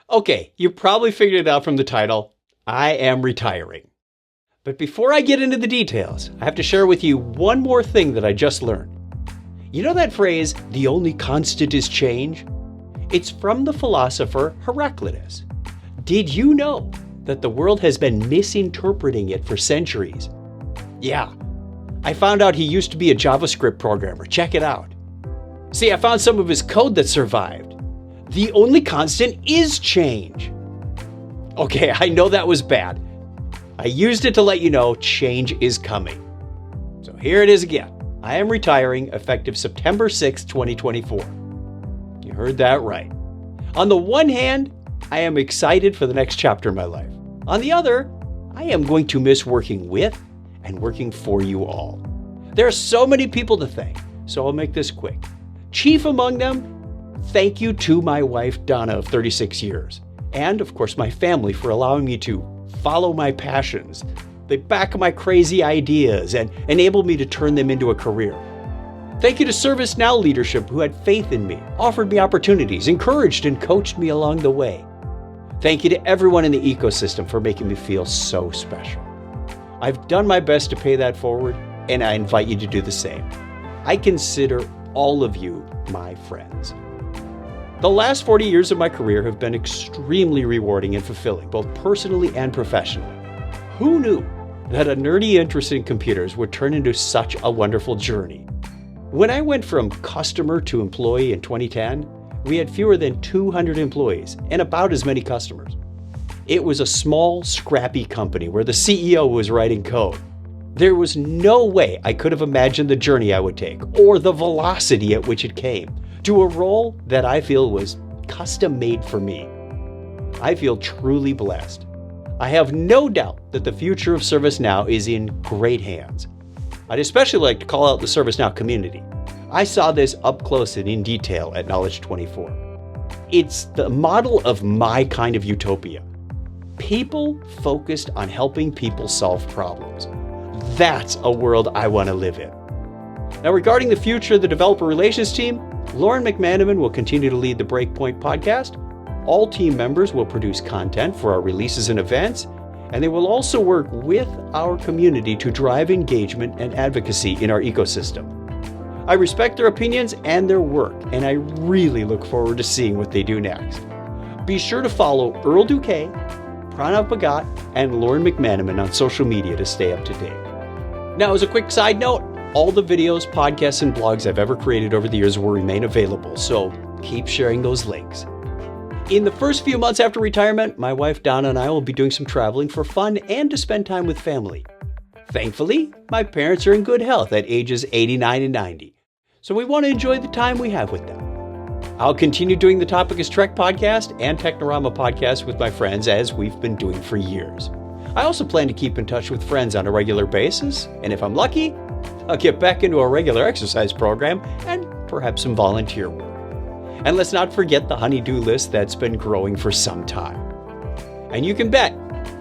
Okay, you probably figured it out from the title. I am retiring. But before I get into the details, I have to share with you one more thing that I just learned. You know that phrase, the only constant is change? It's from the philosopher Heraclitus. Did you know that the world has been misinterpreting it for centuries? Yeah, I found out he used to be a JavaScript programmer. Check it out. See, I found some of his code that survived. The only constant is change. Okay, I know that was bad. I used it to let you know change is coming. So here it is again. I am retiring effective September 6, 2024. You heard that right. On the one hand, I am excited for the next chapter in my life. On the other, I am going to miss working with and working for you all. There are so many people to thank, so I'll make this quick. Chief among them, thank you to my wife, Donna, of 36 years. And, of course, my family for allowing me to follow my passions. They back my crazy ideas and enable me to turn them into a career. Thank you to ServiceNow leadership who had faith in me, offered me opportunities, encouraged and coached me along the way. Thank you to everyone in the ecosystem for making me feel so special. I've done my best to pay that forward, and I invite you to do the same. I consider all of you my friends. The last 40 years of my career have been extremely rewarding and fulfilling, both personally and professionally. Who knew that a nerdy interest in computers would turn into such a wonderful journey? When I went from customer to employee in 2010, we had fewer than 200 employees and about as many customers. It was a small, scrappy company where the CEO was writing code. There was no way I could have imagined the journey I would take or the velocity at which it came to a role that I feel was custom made for me. I feel truly blessed. I have no doubt that the future of ServiceNow is in great hands. I'd especially like to call out the ServiceNow community. I saw this up close and in detail at Knowledge 24. It's the model of my kind of utopia. People focused on helping people solve problems. That's a world I want to live in. Now, regarding the future of the developer relations team, Lauren McManaman will continue to lead the Breakpoint podcast. All team members will produce content for our releases and events, and they will also work with our community to drive engagement and advocacy in our ecosystem. I respect their opinions and their work, and I really look forward to seeing what they do next. Be sure to follow Earl Duque, Pranav Bhagat, and Lauren McManaman on social media to stay up to date. Now, as a quick side note, all the videos, podcasts, and blogs I've ever created over the years will remain available, so keep sharing those links. In the first few months after retirement, my wife Donna and I will be doing some traveling for fun and to spend time with family. Thankfully, my parents are in good health at ages 89 and 90, so we want to enjoy the time we have with them. I'll continue doing the Topic is Trek podcast and Technorama podcast with my friends as we've been doing for years. I also plan to keep in touch with friends on a regular basis, and if I'm lucky, I'll get back into a regular exercise program and perhaps some volunteer work. And let's not forget the honey-do list that's been growing for some time. And you can bet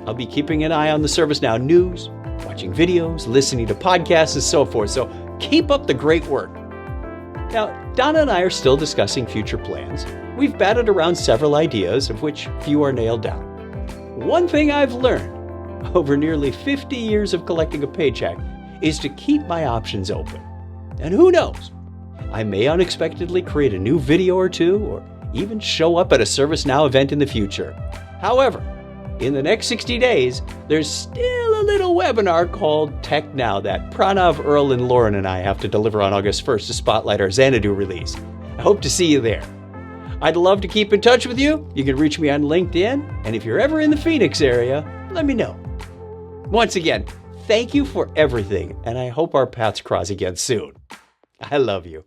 I'll be keeping an eye on the ServiceNow news, watching videos, listening to podcasts, and so forth, so keep up the great work. Now, Donna and I are still discussing future plans. We've batted around several ideas, of which few are nailed down. One thing I've learned over nearly 50 years of collecting a paycheck is to keep my options open. And who knows? I may unexpectedly create a new video or two, or even show up at a ServiceNow event in the future. However, in the next 60 days, there's still a little webinar called Tech Now that Pranav, Earl, and Lauren and I have to deliver on August 1st to spotlight our Xanadu release. I hope to see you there. I'd love to keep in touch with you. You can reach me on LinkedIn, and if you're ever in the Phoenix area, let me know. Once again, thank you for everything, and I hope our paths cross again soon. I love you.